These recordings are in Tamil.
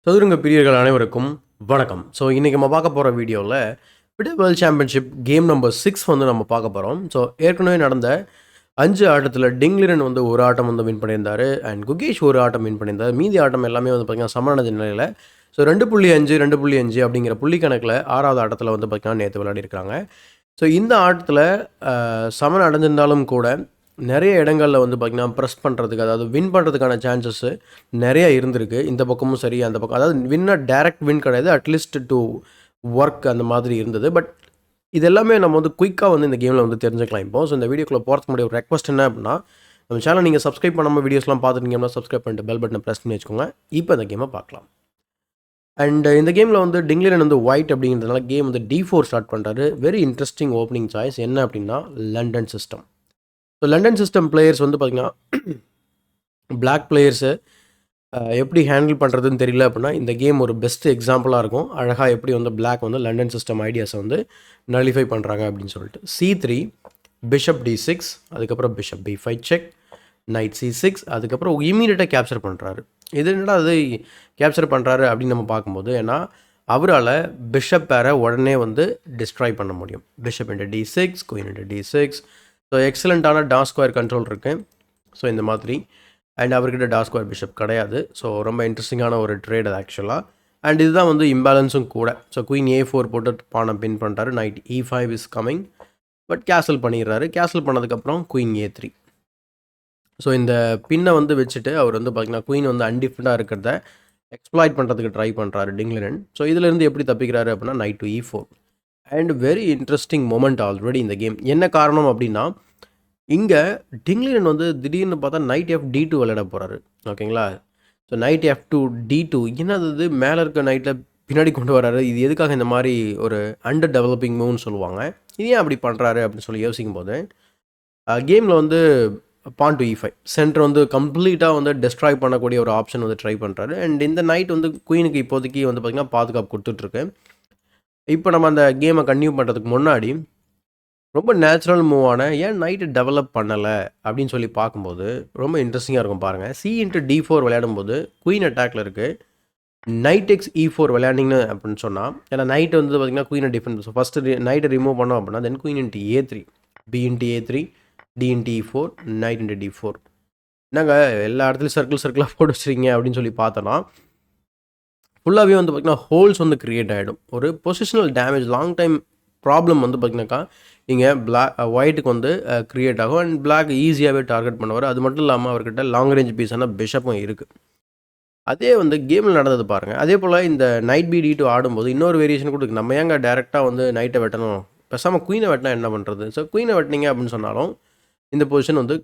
சதுரங்க பிரியர்கள் அனைவருக்கும் வணக்கம். ஸோ இன்றைக்கி நம்ம பார்க்க போகிற வீடியோவில் FIDE world championship game number 6 வந்து நம்ம பார்க்க போகிறோம். ஸோ ஏற்கனவே நடந்த 5 ஆட்டத்தில் டிங்லிரன் வந்து ஒரு ஆட்டம் வந்து வின் பண்ணியிருந்தார் அண்ட் குகேஷ் ஒரு ஆட்டம் வின் பண்ணியிருந்தார். மீதி ஆட்டம் எல்லாமே வந்து பார்த்திங்கன்னா சமனடைஞ்ச நிலையில். ஸோ 2.5 2.5 அப்படிங்கிற புள்ளி கணக்கில் 6வது ஆட்டத்தில் வந்து பார்த்திங்கன்னா நேற்று விளையாடிருக்காங்க. ஸோ இந்த ஆட்டத்தில் சமன் அடைஞ்சிருந்தாலும் கூட நிறைய இடங்களில் வந்து பார்த்திங்கன்னா ப்ரெஸ் பண்ணுறதுக்கு, அதாவது வின் பண்ணுறதுக்கான சான்சஸ்ஸு நிறைய இருந்திருக்கு. இந்த பக்கமும் சரி, அந்த பக்கம், அதாவது டேரக்ட் வின் கிடையாது, அட்லீஸ்ட் டு ஒர்க் அந்த மாதிரி இருந்தது. பட் இது எல்லாமே நம்ம வந்து குயிக்காக வந்து இந்த கேமில் வந்து தெரிஞ்சுக்கலாம் இப்போ. ஸோ இந்த வீடியோக்குள்ளே போகிறதுக்கு முன்னாடி ஒரு ரெக்வஸ்ட் என்ன அப்படின்னா, நம்ம சேனல் நீங்கள் சப்ஸ்கிரைப் பண்ணாமல் வீடியோஸ்லாம் பார்த்துட்டீங்கன்னா சப்ஸ்கிரைப் பண்ணிட்டு பெல் பட்டனை ப்ரெஸ் பண்ணி வச்சுக்கோங்க. இப்போ இந்த கேமை பார்க்கலாம். அண்ட் இந்த கேமில் வந்து டிங்லிரன் வந்து ஒயிட் அப்படிங்கிறதுனால கேம் வந்து D4 ஸ்டார்ட் பண்ணுறாரு. Very interesting opening choice. என்ன அப்படின்னா London system. So London system players வந்து பார்த்திங்கன்னா பிளாக் பிளேயர்ஸை எப்படி ஹேண்டில் பண்ணுறதுன்னு தெரியல அப்படின்னா இந்த கேம் ஒரு பெஸ்ட் எக்ஸாம்பிளாக இருக்கும். அழகாக எப்படி வந்து பிளாக் வந்து லண்டன் சிஸ்டம் ஐடியாஸை வந்து நலிஃபை பண்ணுறாங்க அப்படின்னு சொல்லிட்டு. C3, பிஷப் D6, அதுக்கப்புறம் bishop B5 check, night C6, அதுக்கப்புறம் இமீடியட்டாக கேப்சர் பண்ணுறாரு. இது என்னடா அது கேப்சர் பண்ணுறாரு அப்படின்னு நம்ம பார்க்கும்போது, ஏன்னா அவரால் பிஷப் பேரை உடனே வந்து டிஸ்ட்ராய் பண்ண முடியும். Bishop into D6, queen into D6. So எக்ஸலண்ட்டான டாஸ் ஸ்கொயர் கண்ட்ரோல் இருக்குது. ஸோ இந்த மாதிரி அண்ட் அவர்கிட்ட டாஸ் ஸ்கொயர் பிஷப் கிடையாது. ஸோ ரொம்ப இன்ட்ரெஸ்டிங்கான ஒரு ட்ரேட் அது ஆக்சுவலாக. அண்ட் இதுதான் வந்து இம்பேலன்ஸும் கூட. ஸோ குயின் A4 போட்டு பானை பின் பண்ணுறாரு. Knight E5 is coming, but castle பண்ணிடுறாரு. கேசல் பண்ணதுக்கப்புறம் குயின் A3. ஸோ இந்த பின்னை வந்து வச்சுட்டு அவர் வந்து பார்த்திங்கன்னா குயின் வந்து அன்டிஃபெண்டாக இருக்கிறத எக்ஸ்ப்ளாய்ட் பண்ணுறதுக்கு ட்ரை பண்ணுறாரு டிங்லிரன். ஸோ இதிலேருந்து எப்படி தப்பிக்கிறாரு அப்படின்னா night to E4. And very interesting moment already இந்த கேம். என்ன காரணம் அப்படின்னா, இங்கே டிங்லிரன் வந்து திடீர்னு பார்த்தா நைட் FD2 விளையாட போகிறாரு. ஓகேங்களா? ஸோ நைட் F2 D2 என்னது மேலே இருக்க நைட்டில் பின்னாடி கொண்டு வராரு. இது எதுக்காக இந்த மாதிரி ஒரு அண்டர் டெவலப்பிங் மூவ்னு சொல்லுவாங்க. இது ஏன் அப்படி பண்ணுறாரு அப்படின்னு சொல்லி யோசிக்கும் போது கேமில் வந்து பான் டு E5 சென்டர் வந்து கம்ப்ளீட்டாக வந்து டெஸ்ட்ராய் பண்ணக்கூடிய ஒரு ஆப்ஷன் வந்து ட்ரை பண்ணுறாரு. அண்ட் இந்த நைட் வந்து குயினுக்கு இப்போதைக்கு வந்து பார்த்திங்கன்னா பாதுகாப்பு கொடுத்துட்ருக்கு. இப்போ நம்ம அந்த கேமை கன்டினியூ பண்ணுறதுக்கு முன்னாடி ரொம்ப நேச்சுரல் மூவான ஏன் நைட்டு டெவலப் பண்ணலை அப்படின்னு சொல்லி பார்க்கும்போது ரொம்ப இன்ட்ரெஸ்டிங்காக இருக்கும் பாருங்கள். C×D4 விளையாடும்போது குயின் அட்டாக்ல இருக்குது. நைட் E4 விளையாண்டிங்கன்னு அப்படின்னு சொன்னால், ஏன்னா நைட் வந்து பார்த்திங்கன்னா குயினை டிஃபெண்ட். ஸோ ஃபஸ்ட்டு நைட்டை ரிமூவ் பண்ணோம் அப்படின்னா தென் queen into A3, B×A3, D×E4, night into D4. நாங்கள் எல்லா இடத்துலையும் சர்க்கிளாக போட்டு வச்சுருக்கீங்க அப்படின்னு சொல்லி பார்த்தோன்னா ஃபுல்லாகவே வந்து பார்த்திங்கன்னா ஹோல்ஸ் வந்து க்ரியேட் ஆகிடும். ஒரு positional damage long time problem வந்து பார்த்திங்கனாக்கா இங்கே ஒயிட்டுக்கு வந்து க்ரியேட் ஆகும். அண்ட் பிளாக் ஈஸியாகவே டார்கெட் பண்ணுவார். அது மட்டும் இல்லாமல் அவர்கிட்ட லாங் ரேஞ்ச் பீஸான பிஷப்பும் இருக்குது. அதே வந்து கேமில் நடந்தது பாருங்கள். அதே போல் இந்த நைட் B/D2 ஆடும்போது இன்னொரு வேரியேஷன் கூட இருக்குது. நம்ம ஏங்க டேரெக்டாக வந்து நைட்டை வெட்டணும், பேசாமல் குயினை வெட்டினா என்ன பண்ணுறது? ஸோ குயினை வெட்டினீங்க அப்படின்னு சொன்னாலும் இந்த பொசிஷன் வந்து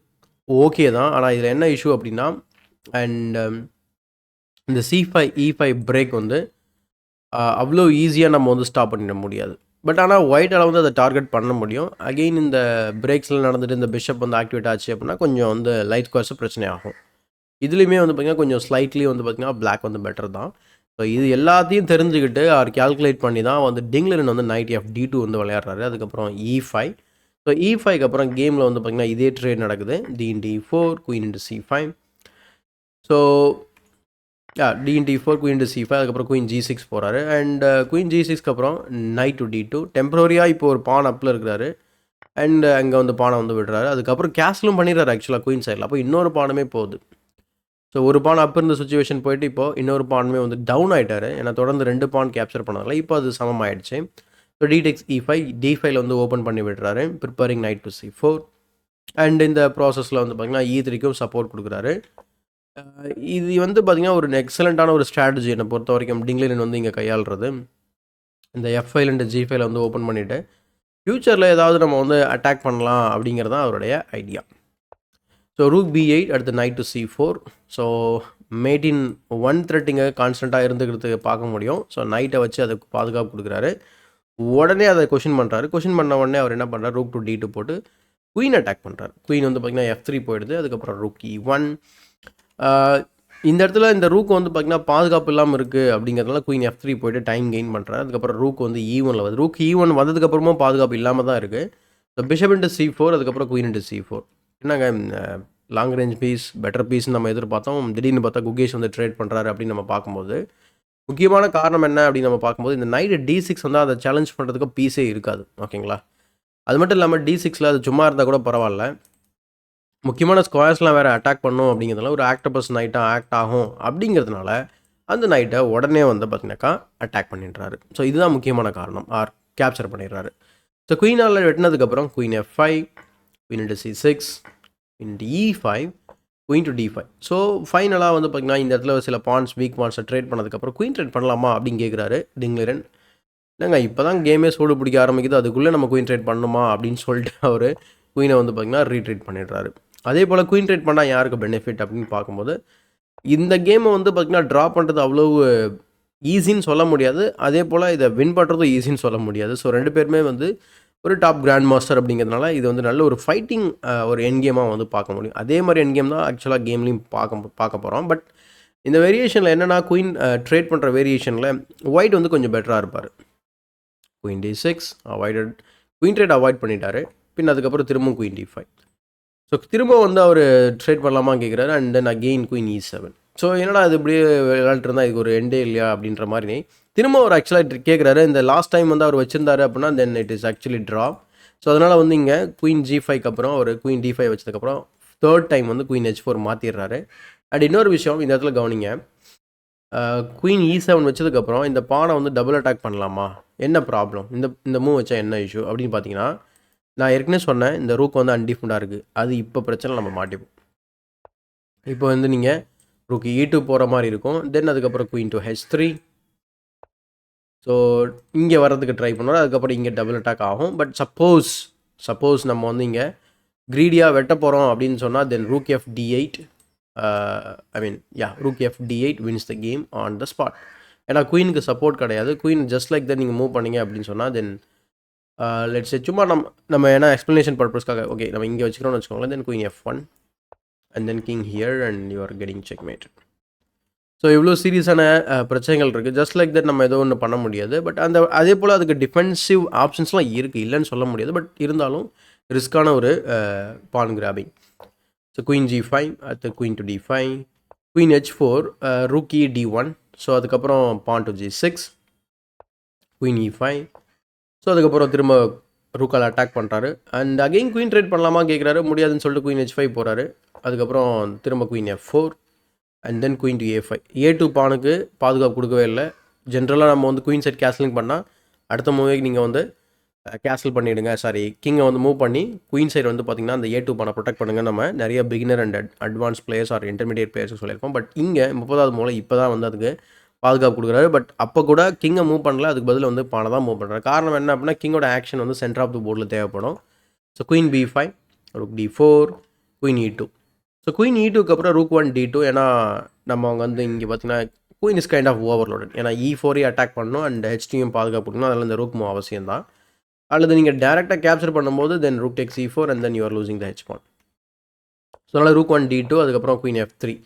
ஓகே தான். ஆனால் இதில் என்ன இஷ்யூ அப்படின்னா, அண்ட் இந்த C5 E5 பிரேக் வந்து அவ்வளோ ஈஸியாக நம்ம வந்து ஸ்டாப் பண்ணிட முடியாது. பட் ஆனால் ஒயிட்டால் வந்து அதை டார்கெட் பண்ண முடியும். அகெயின் இந்த பிரேக்ஸில் நடந்துட்டு இந்த பிஷப் வந்து ஆக்டிவேட் ஆச்சு அப்படின்னா கொஞ்சம் வந்து லைட் ஸ்கொயர்ஸு பிரச்சனை ஆகும். இதுலேயுமே வந்து பார்த்திங்கன்னா கொஞ்சம் ஸ்லைட்லி வந்து பார்த்திங்கன்னா பிளாக் வந்து பெட்டர் தான். ஸோ இது எல்லாத்தையும் தெரிஞ்சுக்கிட்டு அவர் கால்குலேட் பண்ணி தான் வந்து டிங்லிரன் வந்து நைட் FD2 வந்து விளையாடுறாரு. அதுக்கப்புறம் E5. ஸோ E5க்கு அப்புறம் கேமில் வந்து பார்த்திங்கன்னா இதே ட்ரேட் நடக்குது. D×E4, queen into C5. So D×E4, queen into C5, அதுக்கப்புறம் குயின் G6 போகிறாரு. அண்ட் குயின் G6க்கு அப்புறம் நைட் டு D2. டெம்பரரியாக இப்போ ஒரு பான் அப்பில் இருக்கிறாரு. அண்ட் அங்கே வந்து பானை வந்து விடுறாரு. அதுக்கப்புறம் கேஸ்லும் பண்ணிடுறாரு ஆக்சுவலாக குயின் சைடில். அப்போ இன்னொரு பானுமே போகுது. ஸோ ஒரு பான் அப் இருந்த சுச்சுவேஷன் போயிட்டு இப்போது இன்னொரு பானுமே வந்து டவுன் ஆகிட்டார். ஏன்னா தொடர்ந்து 2 பான் கேப்சர் பண்ணதில்ல. இப்போ அது சமமாயிடுச்சு. So D takes E5, D5 வந்து ஓப்பன் பண்ணி விடுறாரு. Preparing night to C4. And இந்த ப்ராசஸில் வந்து பார்த்திங்கன்னா E3க்கும் சப்போர்ட் கொடுக்குறாரு. இது வந்து பார்த்திங்கன்னா ஒரு எக்ஸலண்ட்டான ஒரு ஸ்ட்ராட்டஜி என்னை பொறுத்த வரைக்கும் டிங்லிரன் வந்து இங்கே கையாளுறது. இந்த F5 அண்ட் G5 வந்து ஓப்பன் பண்ணிவிட்டு ஃப்யூச்சரில் ஏதாவது நம்ம வந்து அட்டாக் பண்ணலாம் அப்படிங்கிறது தான் அவருடைய ஐடியா. ஸோ ரூக் B8, அடுத்து நைட் டு C4. ஸோ மேட்டின் 1 த்ரெட்டிங்க கான்ஸ்டண்ட்டாக இருந்துக்கிறதுக்கு பார்க்க முடியும். ஸோ நைட்டை வச்சு அதுக்கு பாதுகாப்பு கொடுக்குறாரு. உடனே அதை கொஷின் பண்ணுறாரு. கொஷின் பண்ண உடனே அவர் என்ன பண்ணுறாரு, ரூக் டு D2 போட்டு குயின் அட்டாக் பண்ணுறாரு. குயின் வந்து பார்த்திங்கன்னா F3 போயிடுது. அதுக்கப்புறம் ரூக் E1. இந்த இடத்துல இந்த ரூக் வந்து பார்த்திங்கன்னா பாதுகாப்பு இல்லாமல் இருக்குது அப்படிங்கிறதுனால குயின் F3 போய்ட்டு டைம் கெயின் பண்ணுறாரு. அதுக்கப்புறம் ரூக் வந்து E1 வருது. ரூக் E1 வந்ததுக்கப்புறமும் பாதுகாப்பு இல்லாமல் தான் இருக்குது. ஸோ பிஷப் இன்ட்டு C4, அதுக்கப்புறம் குயின் இன்ட்டு C4. என்னங்க லாங் ரேஞ்ச் பீஸ் பெட்டர் பீஸ்ன்னு நம்ம எதிர்பார்த்தோம். திடீர்னு பார்த்தா குகேஷ் வந்து ட்ரேட் பண்ணுறாரு அப்படின்னு நம்ம பார்க்கும்போது முக்கியமான காரணம் என்ன அப்படின்னு நம்ம பார்க்கும்போது இந்த நைட் D6 வந்து அதை சேலஞ்ச் பண்ணுறதுக்கு பீஸே இருக்காது. ஓகேங்களா? அது மட்டும் இல்லாமல் D6ல் அது சும்மா இருந்தால் கூட பரவாயில்ல. முக்கியமான ஸ்கொயர்ஸ்லாம் வேறு அட்டாக் பண்ணும் அப்படிங்கிறதுனால ஒரு ஆக்டோபஸ் நைட்டாக ஆக்ட் ஆகும் அப்படிங்கிறதுனால அந்த நைட்டை உடனே வந்து பார்த்தீங்கன்னாக்கா அட்டாக் பண்ணிடுறாரு. ஸோ இதுதான் முக்கியமான காரணம். ஆர் கேப்சர் பண்ணிடுறாரு. ஸோ குயினால் வெட்டினதுக்கப்புறம் queen F5, queen into C6, into E5, queen to D5. So ஃபைனலாக வந்து பார்த்திங்கன்னா இந்த இடத்துல சில பாயிண்ட்ஸ் வீக் பாயிண்ட்ஸை ட்ரேட் பண்ணதுக்கப்புறம் குயின் ட்ரேட் பண்ணலாமா அப்படின்னு கேட்குறாரு டிங்லிரன். இல்லைங்க இப்போ தான் கேமே சூடு பிடிக்க ஆரம்பிக்குது, அதுக்குள்ளே நம்ம குயின் ட்ரேட் பண்ணணுமா அப்படின்னு சொல்லிட்டு அவர் குயினை வந்து பார்த்திங்கன்னா ரீட்ரேட் பண்ணிடுறாரு. அதே போல் குயின் ட்ரேட் பண்ணால் யாருக்கு பெனிஃபிட் அப்படின்னு பார்க்கும்போது இந்த கேமை வந்து பார்த்திங்கன்னா ட்ரா பண்ணுறது அவ்வளோ ஈஸின்னு சொல்ல முடியாது, அதே போல் இதை வின் பண்ணுறதும் ஈஸின்னு சொல்ல முடியாது. ஸோ 2 பேருமே வந்து ஒரு டாப் கிராண்ட் மாஸ்டர் அப்படிங்கிறதுனால இது வந்து நல்ல ஒரு ஃபைட்டிங் ஒரு என் கேமாக வந்து பார்க்க முடியும். அதே மாதிரி என் கேம் தான் ஆக்சுவலாக கேம்லேயும் பார்க்க போகிறோம். பட் இந்த வேரியேஷனில் என்னென்னா குயின் ட்ரேட் பண்ணுற வேரியேஷனில் ஒயிட் வந்து கொஞ்சம் பெட்டராக இருப்பார். Queen D6 avoided, queen trade avoid பண்ணிட்டாரு. பின் அதுக்கப்புறம் திரும்பவும் குயின் D5. ஸோ திரும்ப வந்து அவர் ட்ரேட் பண்ணலாமா கேட்குறாரு. And then again queen E7. So என்னடா அது இப்படியே விளையாட்டுருந்தா இதுக்கு ஒரு எண்டே இல்லையா அப்படின்ற மாதிரி திரும்ப அவர் ஆக்சுவலாக கேட்குறாரு. இந்த லாஸ்ட் டைம் வந்து அவர் வச்சிருந்தாரு அப்படின்னா then it is actually draw. So அதனால் வந்து இங்கே குயின் G5க்கு அப்புறம் ஒரு குயின் D5 வச்சதுக்கப்புறம் தேர்ட் டைம் வந்து குயின் H4 மாற்றிடுறாரு. அண்ட் இன்னொரு விஷயம் இந்த இடத்துல கவனிங்க, குயின் E7 வச்சதுக்கப்புறம் இந்த பானை வந்து டபுள் அட்டாக் பண்ணலாமா, என்ன ப்ராப்ளம், இந்த மூவ் வச்சா என்ன இஷ்யூ அப்படின்னு பார்த்தீங்கன்னா, நான் ஏற்கனவே சொன்னேன் இந்த ரூக் வந்து அன்டிஃபெண்டாக இருக்குது, அது இப்போ பிரச்சனை நம்ம மாட்டிப்போம். இப்போ வந்து நீங்கள் ரூக் E2 போகிற மாதிரி இருக்கும். தென் அதுக்கப்புறம் குயின் டு H3. ஸோ இங்கே வர்றதுக்கு ட்ரை பண்ணுவோம். அதுக்கப்புறம் இங்கே டபுள் அட்டாக் ஆகும். பட் சப்போஸ் நம்ம வந்து இங்கே க்ரீடியாக வெட்ட போகிறோம் அப்படின்னு சொன்னால் then rook F8, rook F8 wins the game on the spot. ஏன்னா குயினுக்கு சப்போர்ட் கிடையாது. குயின் ஜஸ்ட் லைக் தட் நீங்கள் மூவ் பண்ணீங்க அப்படின்னு சொன்னால் தென் லெட்ஸ் சும்மா நம்ம ஏன்னா எக்ஸ்ப்ளனேஷன் பர்பஸ்க்காக ஓகே நம்ம இங்கே வச்சுக்கிறோம்னு வச்சுக்கோங்களேன். தென் queen F1 and then king here and you are getting checkmate. So இவ்வளோ சீரியஸான பிரச்சனைகள் இருக்குது. ஜஸ்ட் லைக் தட் நம்ம ஏதோ ஒன்று பண்ண முடியாது. பட் அதே போல் அதுக்கு டிஃபென்சிவ் ஆப்ஷன்ஸ்லாம் இருக்குது, இல்லைன்னு சொல்ல முடியாது. பட் இருந்தாலும் ரிஸ்க்கான ஒரு பான் கிராபிங். ஸோ குயின் G5, அடுத்து queen to D5, queen H4, rook D1. So அதுக்கப்புறம் pawn to G6, queen E5. So அதுக்கப்புறம் திரும்ப ரூக்கால் அட்டாக் பண்ணுறாரு. அண்ட் அகெயின் குயின் ட்ரேட் பண்ணலாமா கேட்குறாரு. முடியாதுன்னு சொல்லிட்டு குயின் H5 போகிறாரு. அதுக்கப்புறம் திரும்ப queen F4 and then queen to A5. A2 பானுக்கு பாதுகாப்பு கொடுக்கவே இல்லை. ஜென்ரலாக நம்ம வந்து குயின் செட் கேஸ்லிங் பண்ணால் அடுத்த மூவிக்கு நீங்கள் வந்து கேன்சல் பண்ணிவிடுங்க, கிங்கை வந்து மூவ் பண்ணி குயின் சைடு வந்து பார்த்திங்கன்னா அந்த A2 பானை ப்ரொடெக்ட் பண்ணுங்கள் நம்ம நிறைய beginner and advance players R intermediate players சொல்லியிருக்கோம். பட் இங்கே 30வது மூலம் இப்போ தான் வந்து அதுக்கு பாதுகாப்பு கொடுக்குறாரு. பட் அப்போ கூட கிங்கை மூவ் பண்ணல, அதுக்கு பதில் வந்து பானை தான் மூவ் பண்ணுறாரு. காரணம் என்ன அப்படின்னா கிங்கோட ஆக்ஷன் வந்து சென்டர் ஆஃப் த போர்டில் தேவைப்படும். So queen B5, rook D4, queen E2. So queen E2க்கு அப்புறம் ரூக் 1 D2. ஏன்னா நம்ம அவங்க வந்து இங்கே பார்த்தீங்கன்னா queen is kind of overloaded. ஏன்னா E4 அட்டாக் பண்ணணும் அண்ட் H2 பாதுகாப்பு கொடுக்கணும். அதில் இந்த ரூக் மூவ் அவசியம் தான். அல்லது நீங்கள் டேரெக்டாக கேப்சர் பண்ணும்போது then rook takes E4 and then you are losing the H pawn. So அதனால் ரூக் 1 D2, அதுக்கப்புறம் குயின் F3.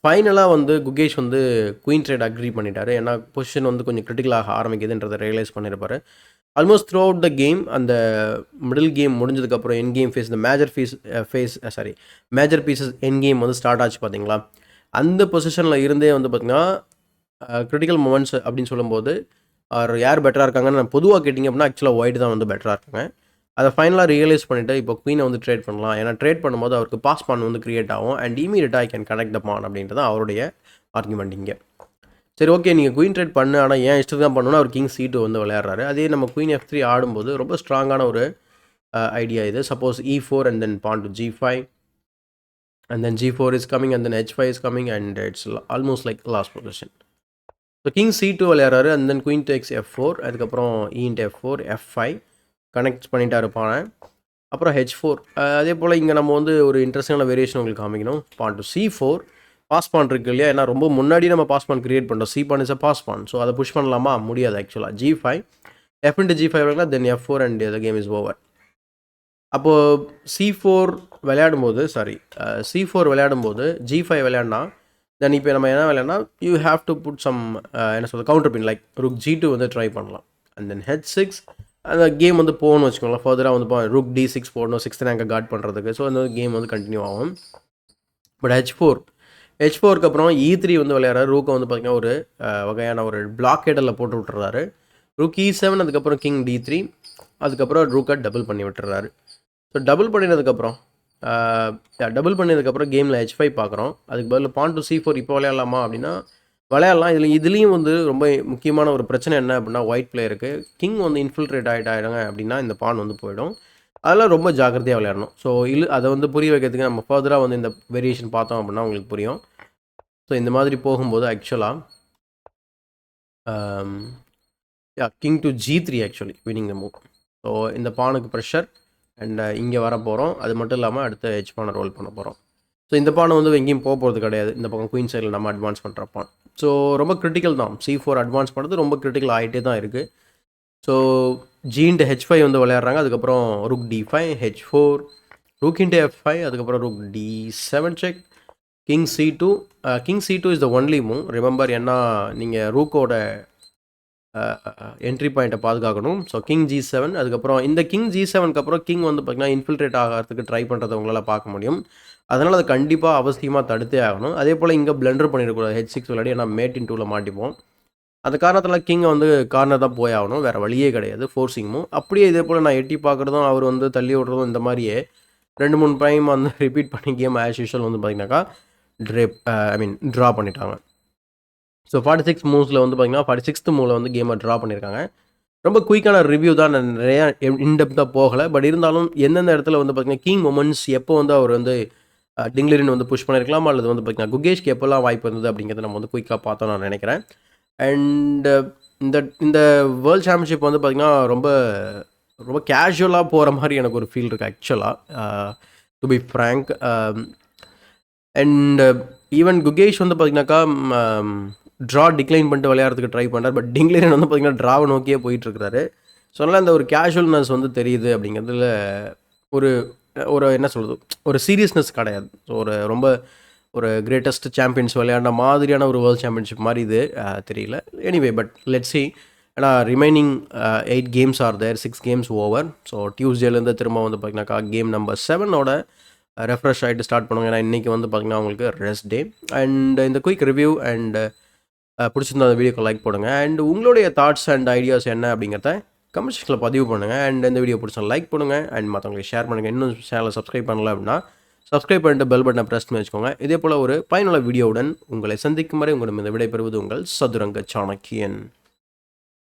ஃபைனலாக வந்து குகேஷ் வந்து குயின் ட்ரேட் அக்ரி பண்ணிட்டாரு. ஏன்னா பொசிஷன் வந்து கொஞ்சம் கிரிட்டிக்கலாக ஆரம்பிக்குதுன்றதை ரியலைஸ் பண்ணியிருப்பாரு. Almost through out the game, அந்த மிடில் கேம் முடிஞ்சதுக்கப்புறம் என் கேம் ஃபேஸ், இந்த மேஜர் பீசஸ் என் கேம் வந்து ஸ்டார்ட் ஆச்சு பார்த்தீங்களா. அந்த பொசிஷனில் இருந்தே வந்து பார்த்திங்கன்னா கிரிட்டிக்கல் மூமெண்ட்ஸ் அப்படின்னு சொல்லும்போது யார் பெட்டராக இருக்காங்கன்னு பொதுவாக கேட்டிங்க அப்படின்னா ஆக்சுவலாக ஒயிட் தான் வந்து பெட்டராக இருக்காங்க. அதை ஃபைனலாக ரியலைஸ் பண்ணிவிட்டு இப்போ குயினை வந்து ட்ரேட் பண்ணலாம். ஏன்னா ட்ரேட் பண்ணும்போது அவருக்கு பாஸ் பான் வந்து க்ரியேட் ஆகும் அண்ட் இமீடியட்டாக ஐ கேன் கனெக்ட் த பான் அப்படின்றது தான் அவருடைய ஆர்குமெண்ட் இங்கே. சரி ஓகே நீங்கள் குயின் ட்ரேட் பண்ணு, ஆனால் ஏன் இஷ்டத்துக்கு தான் பண்ணணும்னா அவர் கிங் C2 வந்து விளையாடுறாரு. அதே நம்ம குயின் F3 ஆடும்போது ரொம்ப ஸ்ட்ராங்கான ஒரு ஐடியா இது. Suppose E4 and then pawn to G5 and then G4 is coming and then H5 is coming and it's almost like last position. So king C2 விளையாடுறாரு and then queen takes F4, அதுக்கப்புறம் E into F4, F5 connect பண்ணிட்டா இருப்பாங்க. அப்புறம் H4. அதே போல் இங்கே நம்ம வந்து ஒரு இன்ட்ரெஸ்டிங்கான வேரியேஷன் உங்களுக்கு காமிக்கணும். பான் டு C4 பாஸ் பான் இருக்கு இல்லையா. ஏன்னா ரொம்ப முன்னாடி நம்ம பாஸ் பான் கிரியேட் பண்ணுறோம். C pawn is a passed pawn. So அதை புஷ் பண்ணலாமா, முடியாது ஆக்சுவலாக. G5, F into G5 இருக்கலாம், then F4 and the game is over. அப்போது C4 விளையாடும்போது G5 விளையாடினா தென் இப்போ நம்ம என்ன விளையாடினா you have to put some என்ன சொல்கிறது counter been like rook G2 வந்து ட்ரை பண்ணலாம். அண்ட் தென் H6 அந்த கேம் வந்து போகணும்னு வச்சுக்கோங்களேன். ஃபர்தராக வந்து ரூக் D6 போடணும் 6th ரேங்கை கார்ட் பண்ணுறதுக்கு. ஸோ அந்த கேம் வந்து கண்டினியூ ஆகும். பட் H4 H4க்கு அப்புறம் E3 வந்து விளையாடுறாரு. ரூக்கை வந்து பார்த்தீங்கன்னா ஒரு வகையான ஒரு பிளாக்கேடில் போட்டு விட்டுறாரு. ரூக் E7 அதுக்கப்புறம் கிங் D3 அதுக்கப்புறம் ரூக்கை டபுள் பண்ணி விட்டுறாரு. ஸோ டபுள் பண்ணினதுக்கப்புறம் கேமில் H5 பார்க்குறோம். அதுக்கு பதில் பான் டு C4 இப்போ விளையாடலாமா அப்படின்னா விளையாடலாம். இதுலேயும் வந்து ரொம்ப முக்கியமான ஒரு பிரச்சனை என்ன அப்படின்னா ஒயிட் பிளேயருக்கு கிங் வந்து இன்ஃபில்ட்ரேட் ஆகிட்டாங்க அப்படின்னா இந்த பான் வந்து போயிடும். அதெல்லாம் ரொம்ப ஜாக்கிரதையாக விளையாடணும். ஸோ அதை வந்து புரிய வைக்கிறதுக்கு நம்ம ஃபர்தராக வந்து இந்த வேரியேஷன் பார்த்தோம் அப்படின்னா உங்களுக்கு புரியும். ஸோ இந்த மாதிரி போகும்போது ஆக்சுவலாக king to G3 actually winning the move. So இந்த பானுக்கு ப்ரெஷர் அண்ட் இங்கே வர போகிறோம். அது மட்டும் இல்லாமல் அடுத்த H பானை ரோல் பண்ண போகிறோம். ஸோ இந்த பானை வந்து எங்கேயும் போகிறது கிடையாது. இந்த பக்கம் குயின் சைடில் நம்ம அட்வான்ஸ் பண்ணுற பான். ஸோ ரொம்ப கிரிட்டிக்கல் தான். C4 அட்வான்ஸ் பண்ணுறது ரொம்ப கிரிட்டிக்கல் ஆகிட்டே தான் இருக்குது. ஸோ G into H5 வந்து விளையாடுறாங்க. அதுக்கப்புறம் rook D5 H4 rook into F5 அதுக்கப்புறம் rook D7 check king C2. King C2 is the only move. Remember ஏன்னா நீங்கள் ரூக்கோட என்ட்ரி பாயிண்ட்டை பாதுகாக்கணும். ஸோ கிங் G7 அதுக்கப்புறம் இந்த கிங் G7க்கு அப்புறம் கிங் வந்து பார்த்திங்கன்னா இன்ஃபில்ட்ரேட் ஆகிறதுக்கு ட்ரை பண்ணுறதை உங்களால் பார்க்க முடியும். அதனால் அதை கண்டிப்பாக அவசியமாக தடுத்தே ஆகணும். அதே போல் இங்கே பிளண்டர் பண்ணிடக்கூடாது. H6 விளையாடி ஏன்னா மேட் இன் 2ல் மாட்டிப்போம். அந்த காரணத்தில் கிங்கை வந்து கார்னர் தான் போய் ஆகணும். வேறு வழியே கிடையாது. Forcing move. அப்படியே இதே போல் நான் எட்டி பார்க்குறதும் அவர் வந்து தள்ளி விடுறதும் இந்த மாதிரியே 2-3 டைம் வந்து ரிப்பீட் பண்ணி கேம் ஆஸ் யூஷுவல் வந்து பார்த்திங்கனாக்கா ட்ரா பண்ணிட்டாங்க. ஸோ 46 மூவ்ஸில் வந்து பார்த்திங்கன்னா 46th மூவில் வந்து கேமை ட்ரா பண்ணியிருக்காங்க. ரொம்ப குயிக்கான ரிவ்யூ தான். நான் நிறையா இன்டெப்த்தாக போகலை. பட் இருந்தாலும் எந்தெந்த இடத்துல வந்து பார்த்திங்கன்னா கீ மொமெண்ட்ஸ் எப்போ வந்து அவர் வந்து டிங்லிரன் வந்து புஷ் பண்ணியிருக்கலாம் அல்லது வந்து பார்த்திங்கன்னா குகேஷ்க்கு எப்போல்லாம் வாய்ப்பு இருந்தது அப்படிங்கிறத நம்ம வந்து குயிக்காக பார்த்தோம் நான் நினைக்கிறேன். அண்ட் இந்த வேர்ல்ட் சாம்பியன்ஷிப் வந்து பார்த்திங்கன்னா ரொம்ப ரொம்ப கேஷுவலாக போகிற மாதிரி எனக்கு ஒரு ஃபீல் இருக்குது ஆக்சுவலாக to be frank. And even Gukesh வந்து பார்த்திங்கனாக்கா ட்ரா டிக்ளைன் பண்ணிட்டு விளையாடுறதுக்கு ட்ரை பண்ணுறார். பட் டிங்லிரன் வந்து பார்த்திங்கன்னா ட்ராவை நோக்கியே போயிட்டுருக்கிறாரு. ஸோ அதனால் அந்த ஒரு கேஷுவல்னஸ் வந்து தெரியுது அப்படிங்கிறதுல ஒரு ஒரு என்ன சொல்கிறது ஒரு சீரியஸ்னஸ் கிடையாது. ஸோ ரொம்ப ஒரு கிரேட்டஸ்ட் சாம்பியன்ஸ் விளையாடின மாதிரியான ஒரு வேர்ல்ட் சாம்பியன்ஷிப் மாதிரி இது தெரியல. Anyway but let's see. ஏன்னா remaining 8 games are there, 6 games over. So டியூஸ்டேலேருந்து திரும்ப வந்து பார்த்திங்கனாக்கா கேம் நம்பர் 7ஓட ரெஃப்ரெஷ் ஆகிட்டு ஸ்டார்ட் பண்ணுவாங்க. ஏன்னா இன்றைக்கி வந்து பார்த்திங்கன்னா உங்களுக்கு ரெஸ்ட் டே. அண்ட் இந்த குயிக் ரிவ்யூ அண்ட் பிடிச்சிருந்தா அந்த வீடியோக்கு லைக் போடுங்க. அண்ட் உங்களுடைய தாட்ஸ் அண்ட் ஐடியாஸ் என்ன அப்படிங்கிறத கமெண்ட் செக்ஷனில் பதிவு பண்ணுங்கள். அண்ட் இந்த வீடியோ பிடிச்சா லைக் பண்ணுங்கள் அண்ட் மற்றவங்களுக்கு ஷேர் பண்ணுங்கள். இன்னும் சேனலை சப்ஸ்கிரைப் பண்ணல அப்படின்னா சப்ஸ்கிரைப் பண்ணிட்டு பெல் பட்டனை ப்ரெஸ் பண்ணி வச்சுக்கோங்க. இதே போல் ஒரு பயனுள்ள வீடியோவுடன் உங்களை சந்திக்கும் வரை உங்களிடம் இந்த விடைபெறுவது உங்கள் சதுரங்க சாணக்கியன்.